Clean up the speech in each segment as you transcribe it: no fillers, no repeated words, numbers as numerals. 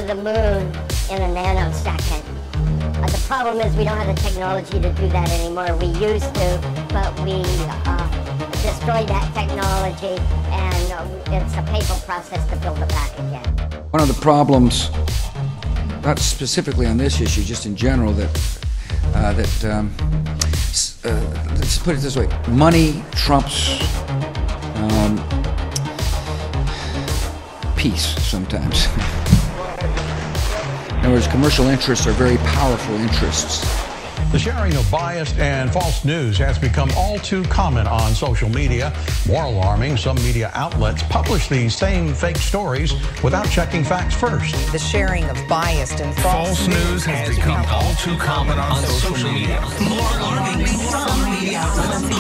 to the moon in a nanosecond. The problem is we don't have the technology to do that anymore. We used to, but we destroyed that technology, and it's a painful process to build it back again. One of the problems, not specifically on this issue, just in general, let's put it this way: money trumps peace sometimes. In other words, commercial interests are very powerful interests. The sharing of biased and false news has become all too common on social media. More alarming, some media outlets publish these same fake stories without checking facts first. The sharing of biased and false news has become all too common on social media. More alarming, some media outlets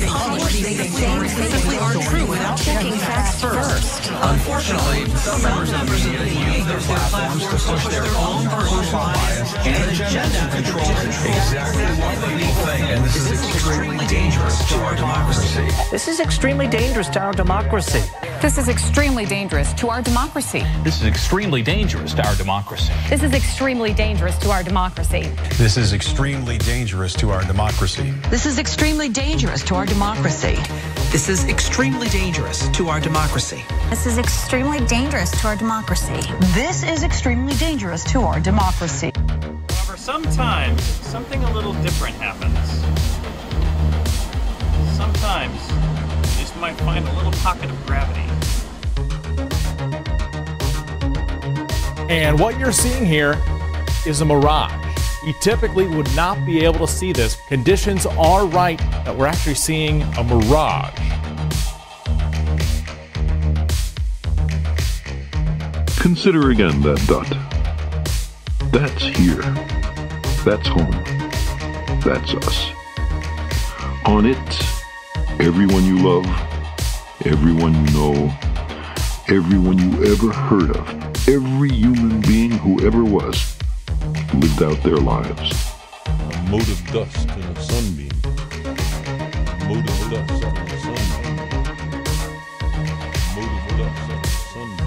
publish these same fake stories without checking facts first. Unfortunately, some members of the media use their platforms to push their own personal bias and agenda to control exactly what people think, and this is extremely dangerous to our democracy. This is extremely dangerous to our democracy. This is extremely dangerous to our democracy. This is extremely dangerous to our democracy. This is extremely dangerous to our democracy. This is extremely dangerous to our democracy. This is extremely dangerous to our democracy. This is extremely dangerous to our democracy. This is extremely dangerous to our democracy. This is extremely dangerous to our democracy. However, sometimes something a little different happens. Sometimes you just might find a little pocket of gravity. And what you're seeing here is a mirage. You typically would not be able to see this. Conditions are right that we're actually seeing a mirage. Consider again that dot. That's here. That's home. That's us. On it, everyone you love, everyone you know, everyone you ever heard of, every human being who ever was, lived out their lives. A mote of dust in a sunbeam. A mote of dust in a sunbeam. A mote of dust in a sunbeam.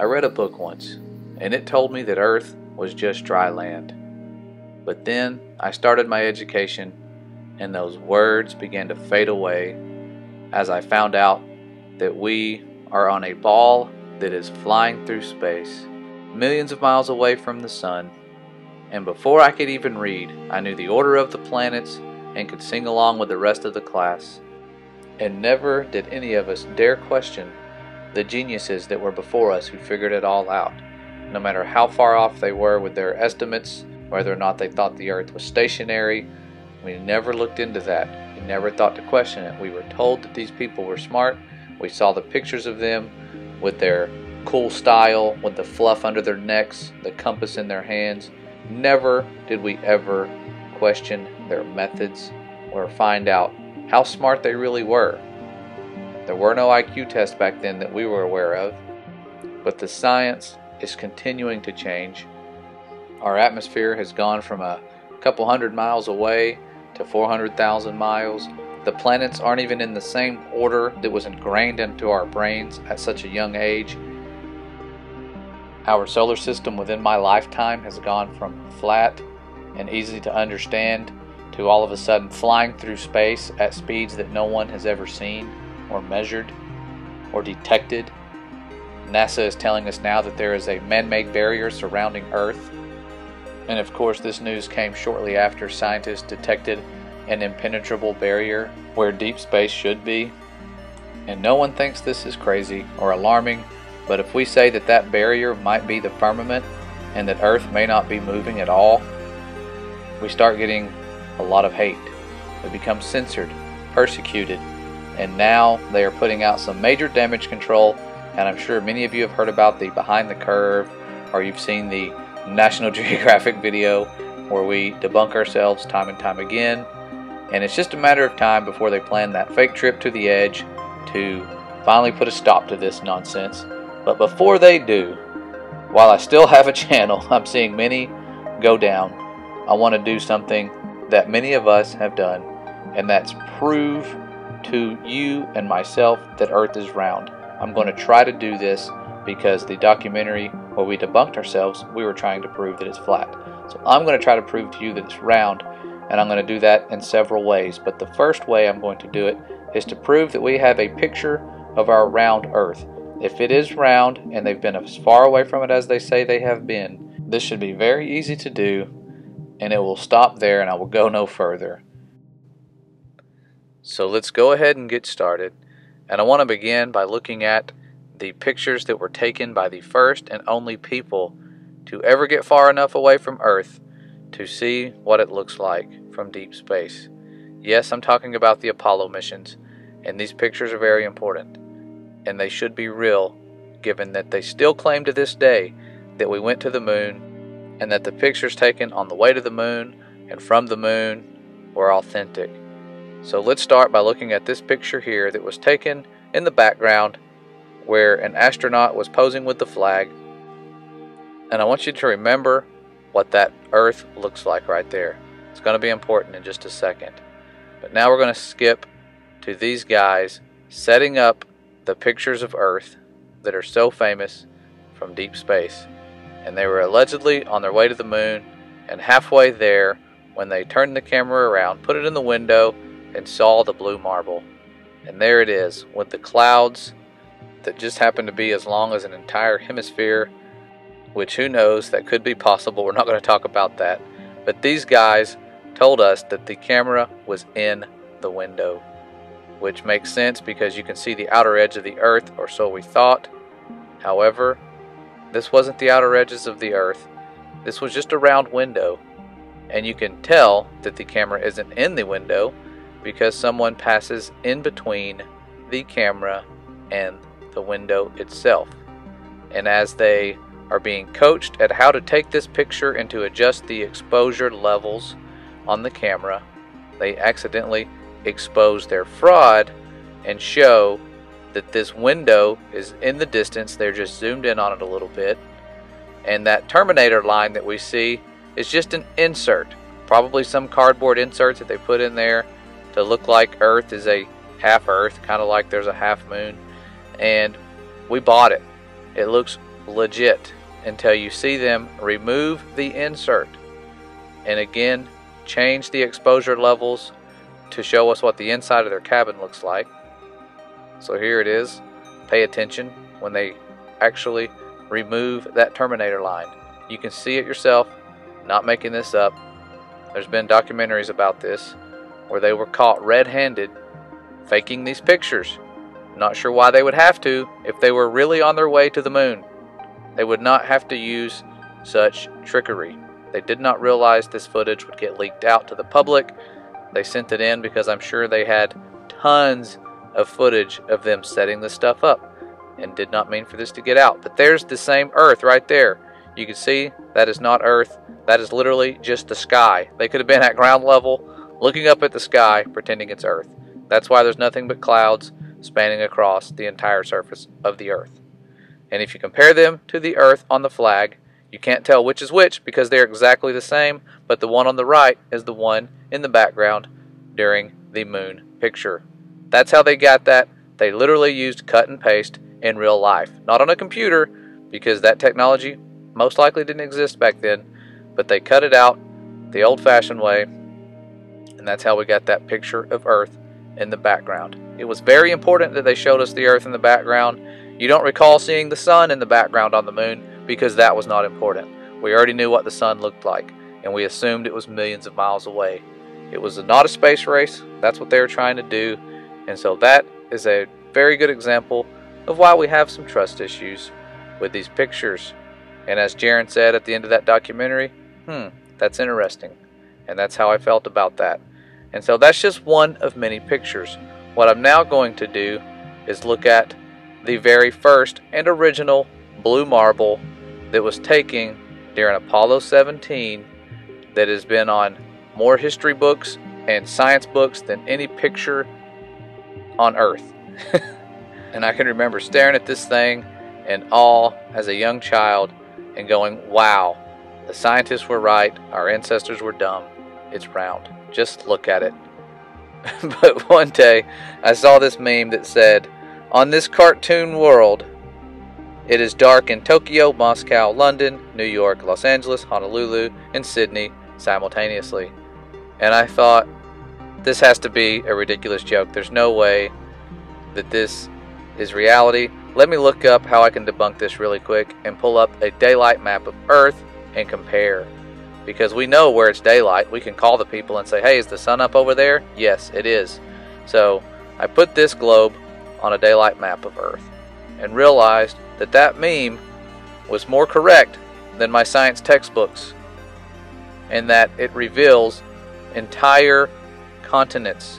I read a book once, and it told me that Earth was just dry land. But then I started my education, and those words began to fade away as I found out that we are on a ball that is flying through space, millions of miles away from the sun. And before I could even read, I knew the order of the planets and could sing along with the rest of the class. And never did any of us dare question the geniuses that were before us who figured it all out, no matter how far off they were with their estimates, whether or not they thought the Earth was stationary. We never looked into that. We never thought to question it. We were told that these people were smart. We saw the pictures of them with their cool style, with the fluff under their necks, the compass in their hands. Never did we ever question their methods or find out how smart they really were. There were no IQ tests back then that we were aware of, but the science is continuing to change. Our atmosphere has gone from a couple hundred miles away to 400,000 miles. The planets aren't even in the same order that was ingrained into our brains at such a young age. Our solar system within my lifetime has gone from flat and easy to understand to all of a sudden flying through space at speeds that no one has ever seen or measured or detected. NASA is telling us now that there is a man-made barrier surrounding Earth. And of course, this news came shortly after scientists detected an impenetrable barrier where deep space should be. And no one thinks this is crazy or alarming, but if we say that that barrier might be the firmament and that Earth may not be moving at all, we start getting a lot of hate. We become censored, persecuted, and now they are putting out some major damage control. And I'm sure many of you have heard about the behind the curve, or you've seen the National Geographic video where we debunk ourselves time and time again, and it's just a matter of time before they plan that fake trip to the edge to finally put a stop to this nonsense. But before they do, while I still have a channel, I'm seeing many go down, I want to do something that many of us have done, and that's prove to you and myself that Earth is round. I'm going to try to do this because the documentary where we debunked ourselves, we were trying to prove that it's flat. So I'm going to try to prove to you that it's round, and I'm going to do that in several ways. But the first way I'm going to do it is to prove that we have a picture of our round Earth. If it is round and they've been as far away from it as they say they have been, this should be very easy to do, and it will stop there and I will go no further. So let's go ahead and get started. And I want to begin by looking at the pictures that were taken by the first and only people to ever get far enough away from Earth to see what it looks like from deep space. Yes, I'm talking about the Apollo missions, and these pictures are very important, and they should be real, given that they still claim to this day that we went to the moon, and that the pictures taken on the way to the moon and from the moon were authentic. So let's start by looking at this picture here that was taken in the background where an astronaut was posing with the flag. And I want you to remember what that Earth looks like right there. It's going to be important in just a second. But now we're going to skip to these guys setting up the pictures of Earth that are so famous from deep space. And they were allegedly on their way to the moon, and halfway there, when they turned the camera around, put it in the window, and saw the blue marble. And there it is, with the clouds that just happen to be as long as an entire hemisphere, which who knows, that could be possible. We're not going to talk about that. But these guys told us that the camera was in the window, which makes sense because you can see the outer edge of the Earth, or so we thought. However, this wasn't the outer edges of the Earth. This was just a round window. And you can tell that the camera isn't in the window because someone passes in between the camera and the window itself. And as they are being coached at how to take this picture and to adjust the exposure levels on the camera, they accidentally expose their fraud and show that this window is in the distance. They're just zoomed in on it a little bit, and that Terminator line that we see is just an insert, probably some cardboard insert that they put in there to look like Earth is a half Earth, kind of like there's a half moon. And we bought it. It looks legit until you see them remove the insert and again change the exposure levels to show us what the inside of their cabin looks like. So here it is. Pay attention when they actually remove that Terminator line. You can see it yourself, not making this up. There's been documentaries about this where they were caught red-handed faking these pictures. Not sure why they would have to if they were really on their way to the moon. They would not have to use such trickery. They did not realize this footage would get leaked out to the public. They sent it in because I'm sure they had tons of footage of them setting this stuff up and did not mean for this to get out. But there's the same Earth right there. You can see that is not Earth. That is literally just the sky. They could have been at ground level looking up at the sky pretending it's Earth. That's why there's nothing but clouds spanning across the entire surface of the Earth. And if you compare them to the Earth on the flag, you can't tell which is which because they're exactly the same, but the one on the right is the one in the background during the moon picture. That's how they got that. They literally used cut and paste in real life. Not on a computer, because that technology most likely didn't exist back then, but they cut it out the old-fashioned way, and that's how we got that picture of Earth in the background. It was very important that they showed us the Earth in the background. You don't recall seeing the sun in the background on the moon because that was not important. We already knew what the sun looked like, and we assumed it was millions of miles away. It was not a space race. That's what they were trying to do, and so that is a very good example of why we have some trust issues with these pictures. And as Jaron said at the end of that documentary, that's interesting. And that's how I felt about that. And so that's just one of many pictures. What I'm now going to do is look at the very first and original blue marble that was taken during Apollo 17 that has been on more history books and science books than any picture on Earth. And I can remember staring at this thing in awe as a young child and going, wow, the scientists were right, our ancestors were dumb. It's round. Just look at it. But one day, I saw this meme that said, on this cartoon world, it is dark in Tokyo, Moscow, London, New York, Los Angeles, Honolulu, and Sydney simultaneously. And I thought, this has to be a ridiculous joke. There's no way that this is reality. Let me look up how I can debunk this really quick and pull up a daylight map of Earth and compare. Because we know where it's daylight. We can call the people and say, hey, is the sun up over there? Yes, it is. So I put this globe on a daylight map of Earth and realized that that meme was more correct than my science textbooks, and that it reveals entire continents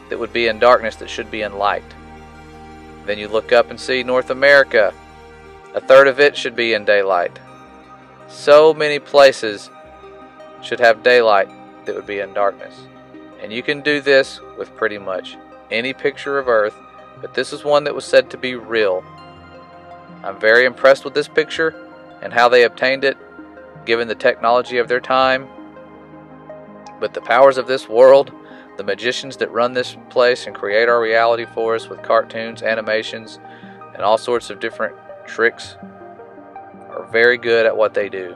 that would be in darkness that should be in light. Then you look up and see North America. A third of it should be in daylight. So many places should have daylight that would be in darkness. And you can do this with pretty much any picture of Earth, but this is one that was said to be real. I'm very impressed with this picture and how they obtained it, given the technology of their time. But the powers of this world, the magicians that run this place and create our reality for us with cartoons, animations, and all sorts of different tricks, are very good at what they do.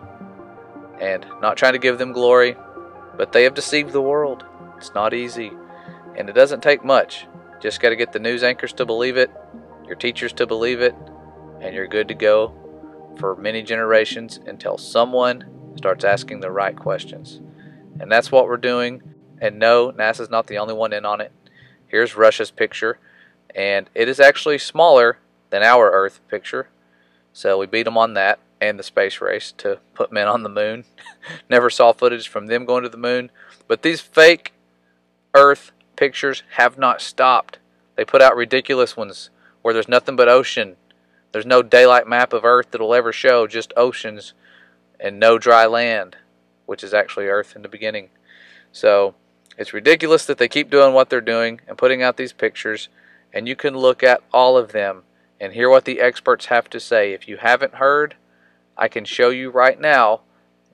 And not trying to give them glory, but they have deceived the world. It's not easy, and it doesn't take much. Just got to get the news anchors to believe it, your teachers to believe it, and you're good to go for many generations until someone starts asking the right questions. And that's what we're doing. And no, NASA's not the only one in on it. Here's Russia's picture, and it is actually smaller than our Earth picture. So we beat them on that and the space race to put men on the moon. Never saw footage from them going to the moon. But these fake Earth pictures have not stopped. They put out ridiculous ones where there's nothing but ocean. There's no daylight map of Earth that'll ever show, just oceans and no dry land, which is actually Earth in the beginning. So it's ridiculous that they keep doing what they're doing and putting out these pictures, and you can look at all of them and hear what the experts have to say. If you haven't heard, I can show you right now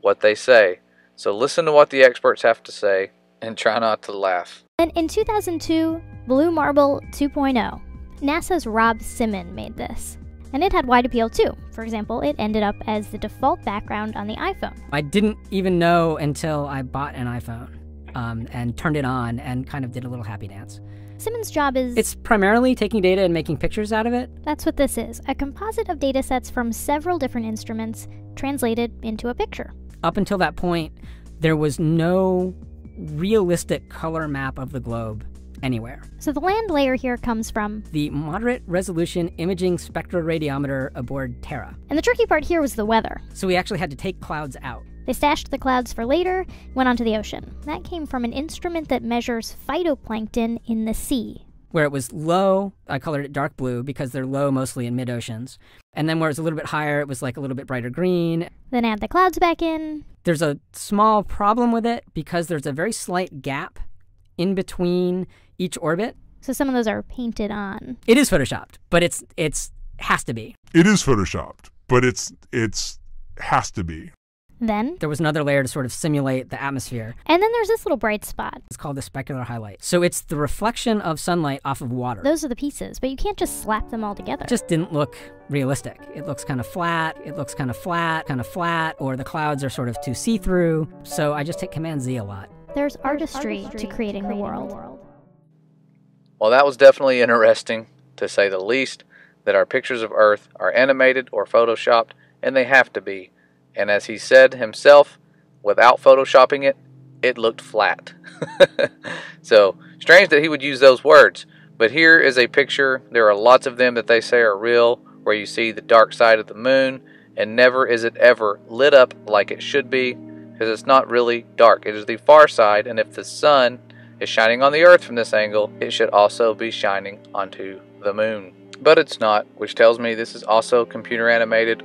what they say. So listen to what the experts have to say and try not to laugh. And in 2002, Blue Marble 2.0, NASA's Rob Simon made this. And it had wide appeal too. For example, it ended up as the default background on the iPhone. I didn't even know until I bought an iPhone and turned it on and kind of did a little happy dance. Simon's job is... It's primarily taking data and making pictures out of it. That's what this is, a composite of data sets from several different instruments translated into a picture. Up until that point, there was no realistic color map of the globe anywhere. So the land layer here comes from the Moderate Resolution Imaging Spectroradiometer aboard Terra. And the tricky part here was the weather. So we actually had to take clouds out. They stashed the clouds for later, went onto the ocean. That came from an instrument that measures phytoplankton in the sea. Where it was low, I colored it dark blue because they're low mostly in mid-oceans. And then where it was a little bit higher, it was like a little bit brighter green. Then add the clouds back in. There's a small problem with it because there's a very slight gap in between each orbit. So some of those are painted on. It is photoshopped, but it's has to be. It is photoshopped, but it's has to be. Then there was another layer to sort of simulate the atmosphere. And then there's this little bright spot. It's called the specular highlight. So it's the reflection of sunlight off of water. Those are the pieces, but you can't just slap them all together. It just didn't look realistic. It looks kind of flat, it looks kind of flat, or the clouds are sort of too see-through. So I just hit Command Z a lot. There's artistry to creating the world. Well, that was definitely interesting, to say the least, that our pictures of Earth are animated or photoshopped, and they have to be. And as he said himself, without photoshopping it, it looked flat. So, strange that he would use those words. But here is a picture, there are lots of them that they say are real, where you see the dark side of the moon, and never is it ever lit up like it should be, because it's not really dark. It is the far side, and if the sun is shining on the Earth from this angle, it should also be shining onto the moon. But it's not, which tells me this is also computer animated.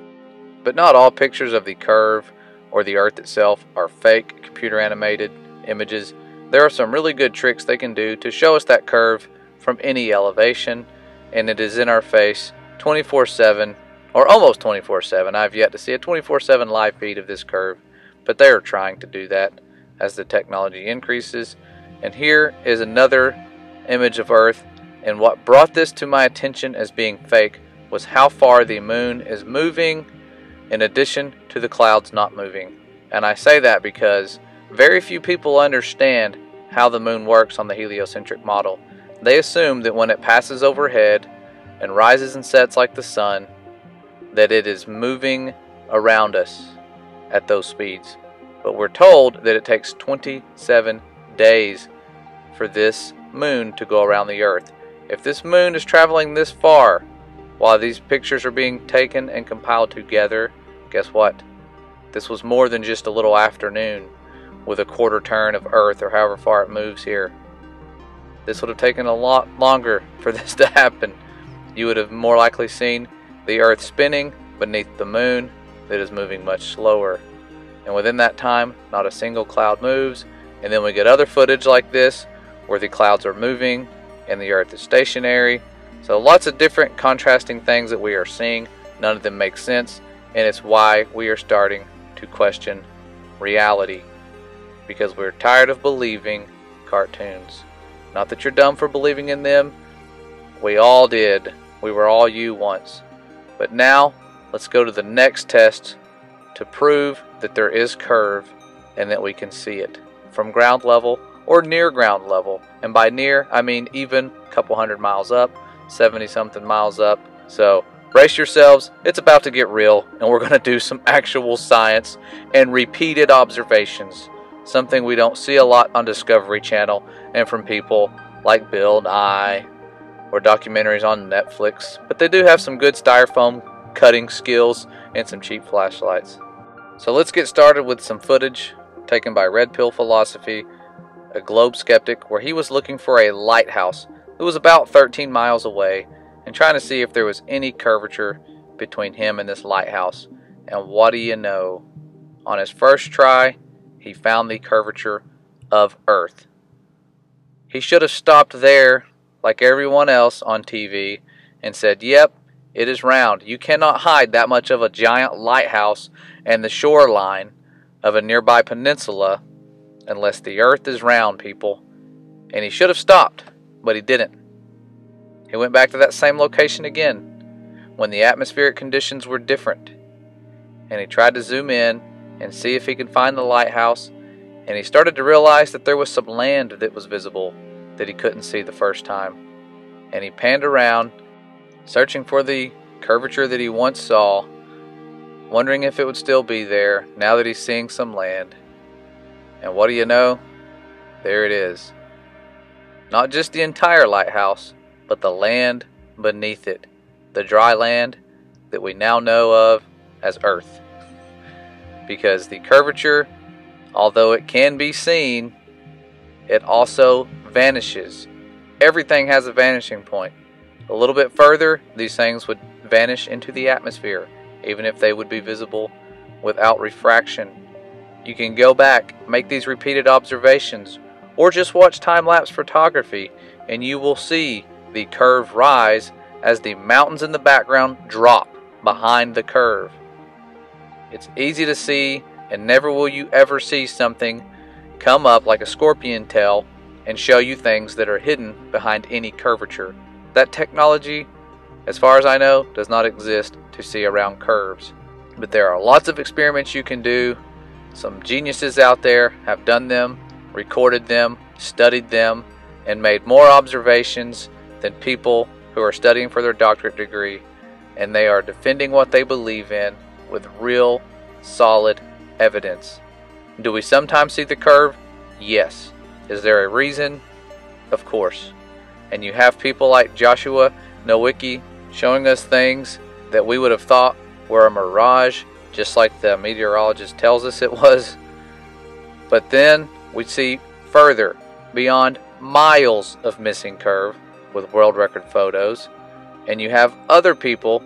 But not all pictures of the curve or the Earth itself are fake computer animated images, there are some really good tricks they can do to show us that curve from any elevation, and it is in our face 24/7, or almost 24/7. I've yet to see a 24/7 live feed of this curve, but they are trying to do that as the technology increases. And here is another image of Earth, and what brought this to my attention as being fake was how far the moon is moving in addition to the clouds not moving. And I say that because very few people understand how the moon works on the heliocentric model. They assume that when it passes overhead and rises and sets like the sun, that it is moving around us at those speeds. But we're told that it takes 27 days for this moon to go around the Earth. If this moon is traveling this far while these pictures are being taken and compiled together, guess what? This was more than just a little afternoon with a quarter turn of Earth or however far it moves here. This would have taken a lot longer for this to happen. You would have more likely seen the Earth spinning beneath the moon that is moving much slower. And within that time, not a single cloud moves. And then we get other footage like this where the clouds are moving and the Earth is stationary. So lots of different contrasting things that we are seeing. None of them make sense, and it's why we are starting to question reality, because we're tired of believing cartoons. Not that you're dumb for believing in them. We all did. We were all you once. But now, let's go to the next test to prove that there is curve and that we can see it from ground level or near ground level. And by near, I mean even a couple hundred miles up, 70 something miles up. So brace yourselves, it's about to get real, and we're going to do some actual science and repeated observations. Something we don't see a lot on Discovery Channel and from people like Bill Nye or documentaries on Netflix. But they do have some good styrofoam cutting skills and some cheap flashlights. So let's get started with some footage taken by Red Pill Philosophy, a globe skeptic, where he was looking for a lighthouse that was about 13 miles away and trying to see if there was any curvature between him and this lighthouse. And what do you know? On his first try, he found the curvature of Earth. He should have stopped there like everyone else on TV and said, yep, it is round. You cannot hide that much of a giant lighthouse and the shoreline of a nearby peninsula unless the Earth is round, people. And he should have stopped, but he didn't. He went back to that same location again when the atmospheric conditions were different. And he tried to zoom in and see if he could find the lighthouse. And he started to realize that there was some land that was visible that he couldn't see the first time. And he panned around, searching for the curvature that he once saw, wondering if it would still be there now that he's seeing some land. And what do you know? There it is. Not just the entire lighthouse, but the land beneath it. The dry land that we now know of as Earth. Because the curvature, although it can be seen, it also vanishes. Everything has a vanishing point. A little bit further, these things would vanish into the atmosphere, even if they would be visible without refraction. You can go back, make these repeated observations, or just watch time-lapse photography, and you will see the curve rise as the mountains in the background drop behind the curve. It's easy to see, and never will you ever see something come up like a scorpion tail and show you things that are hidden behind any curvature. That technology, as far as I know, does not exist to see around curves. But there are lots of experiments you can do. Some geniuses out there have done them, recorded them, studied them, and made more observations than people who are studying for their doctorate degree. And they are defending what they believe in with real, solid evidence. Do we sometimes see the curve? Yes. Is there a reason? Of course. And you have people like Joshua Nowicki showing us things that we would have thought were a mirage, just like the meteorologist tells us it was. But then we see further, beyond miles of missing curve with world record photos, and you have other people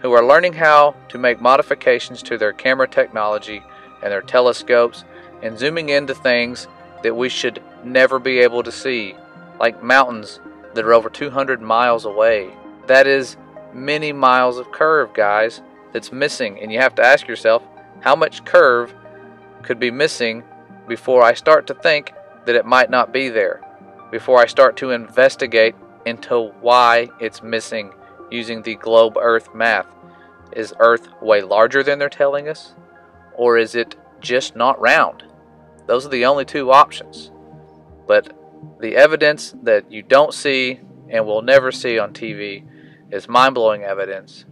who are learning how to make modifications to their camera technology and their telescopes and zooming into things that we should never be able to see, like mountains that are over 200 miles away. That is many miles of curve, guys, that's missing. And you have to ask yourself, how much curve could be missing before I start to think that it might not be there, before I start to investigate into why it's missing using the globe Earth math. Is Earth way larger than they're telling us? Or is it just not round? Those are the only two options. But the evidence that you don't see and will never see on TV is mind-blowing evidence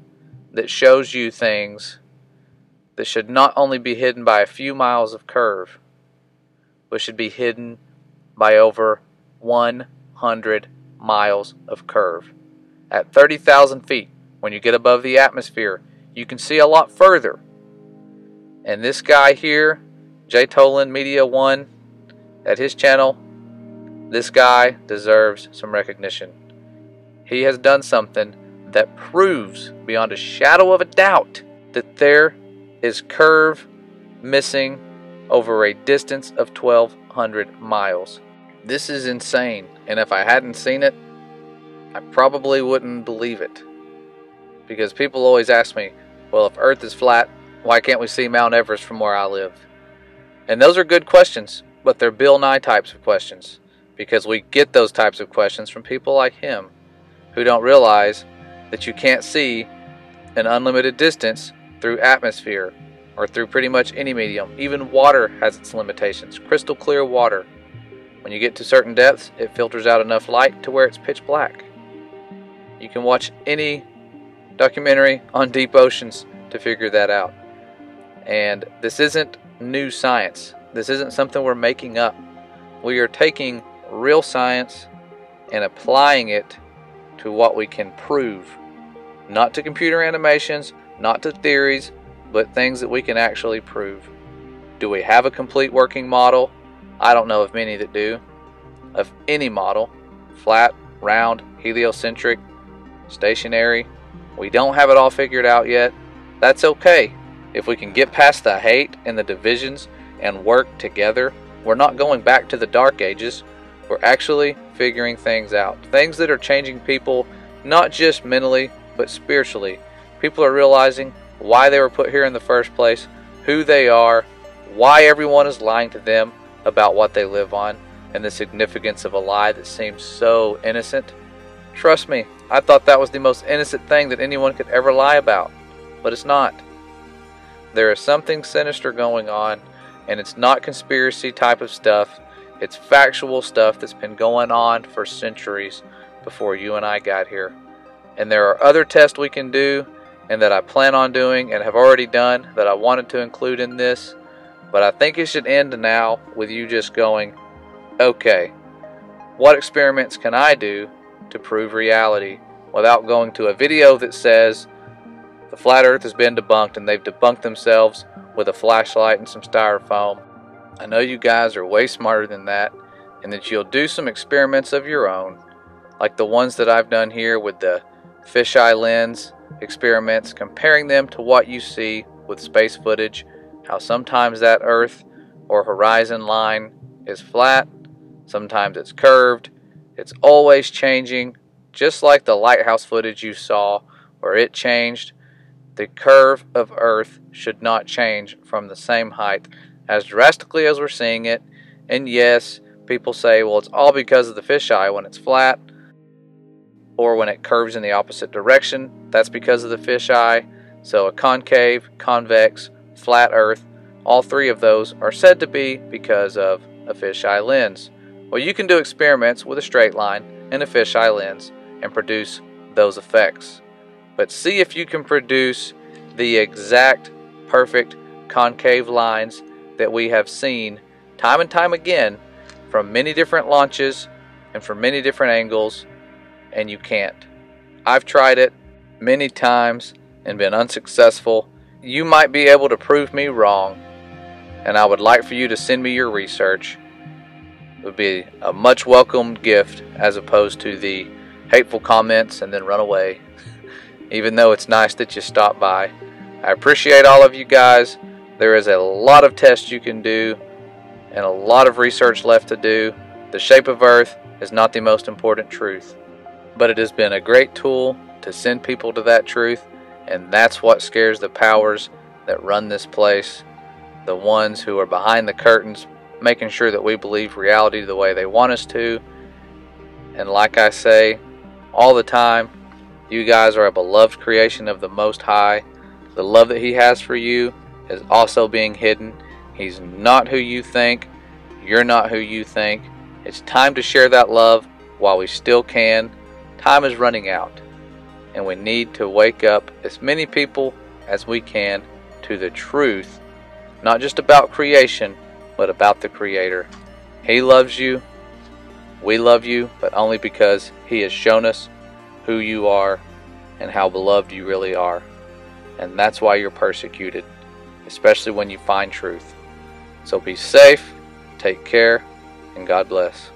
that shows you things that should not only be hidden by a few miles of curve, but should be hidden by over 100 miles of curve. At 30,000 feet, when you get above the atmosphere, you can see a lot further. And this guy here, JTolan Media 1, at his channel, this guy deserves some recognition. He has done something that proves beyond a shadow of a doubt that there is curve missing over a distance of 1,200 miles. This is insane, and if I hadn't seen it, I probably wouldn't believe it. Because people always ask me, well, if Earth is flat, why can't we see Mount Everest from where I live? And those are good questions, but they're Bill Nye types of questions, because we get those types of questions from people like him, who don't realize that you can't see an unlimited distance through atmosphere, or through pretty much any medium. Even water has its limitations. Crystal clear water, when you get to certain depths, it filters out enough light to where it's pitch black. You can watch any documentary on deep oceans to figure that out. And this isn't new science. This isn't something we're making up. We are taking real science and applying it to what we can prove. Not to computer animations, not to theories, but things that we can actually prove. Do we have a complete working model? I don't know of many that do. Of any model, flat, round, heliocentric, stationary, we don't have it all figured out yet. That's okay. If we can get past the hate and the divisions and work together, we're not going back to the dark ages. We're actually figuring things out. Things that are changing people, not just mentally, but spiritually. People are realizing why they were put here in the first place, who they are, why everyone is lying to them about what they live on, and the significance of a lie that seems so innocent. Trust me, I thought that was the most innocent thing that anyone could ever lie about, but it's not. There is something sinister going on, and it's not conspiracy type of stuff. It's factual stuff that's been going on for centuries before you and I got here. And there are other tests we can do, and that I plan on doing and have already done, that I wanted to include in this. But I think it should end now with you just going, okay, what experiments can I do to prove reality, without going to a video that says the flat earth has been debunked and they've debunked themselves with a flashlight and some styrofoam. I know you guys are way smarter than that, and that you'll do some experiments of your own, like the ones that I've done here with the fisheye lens experiments, comparing them to what you see with space footage, how sometimes that earth or horizon line is flat, sometimes it's curved. It's always changing, just like the Lighthouse footage you saw where it changed. The curve of Earth should not change from the same height as drastically as we're seeing it. And yes, people say, well, it's all because of the fisheye when it's flat, or when it curves in the opposite direction, that's because of the fisheye. So a concave, convex, flat Earth, all three of those are said to be because of a fisheye lens. Well, you can do experiments with a straight line and a fisheye lens and produce those effects. But see if you can produce the exact perfect concave lines that we have seen time and time again from many different launches and from many different angles, and you can't. I've tried it many times and been unsuccessful. You might be able to prove me wrong, and I would like for you to send me your research. It would be a much welcomed gift as opposed to the hateful comments and then run away, even though it's nice that you stopped by. I appreciate all of you guys. There is a lot of tests you can do and a lot of research left to do. The shape of Earth is not the most important truth, but it has been a great tool to send people to that truth, and that's what scares the powers that run this place, the ones who are behind the curtains, making sure that we believe reality the way they want us to. And like I say all the time, you guys are a beloved creation of the Most High. The love that He has for you is also being hidden. He's not who you think. You're not who you think. It's time to share that love while we still can. Time is running out, and we need to wake up as many people as we can to the truth, not just about creation, but about the Creator. He loves you. We love you, but only because He has shown us who you are and how beloved you really are. And that's why you're persecuted, especially when you find truth. So be safe, take care, and God bless.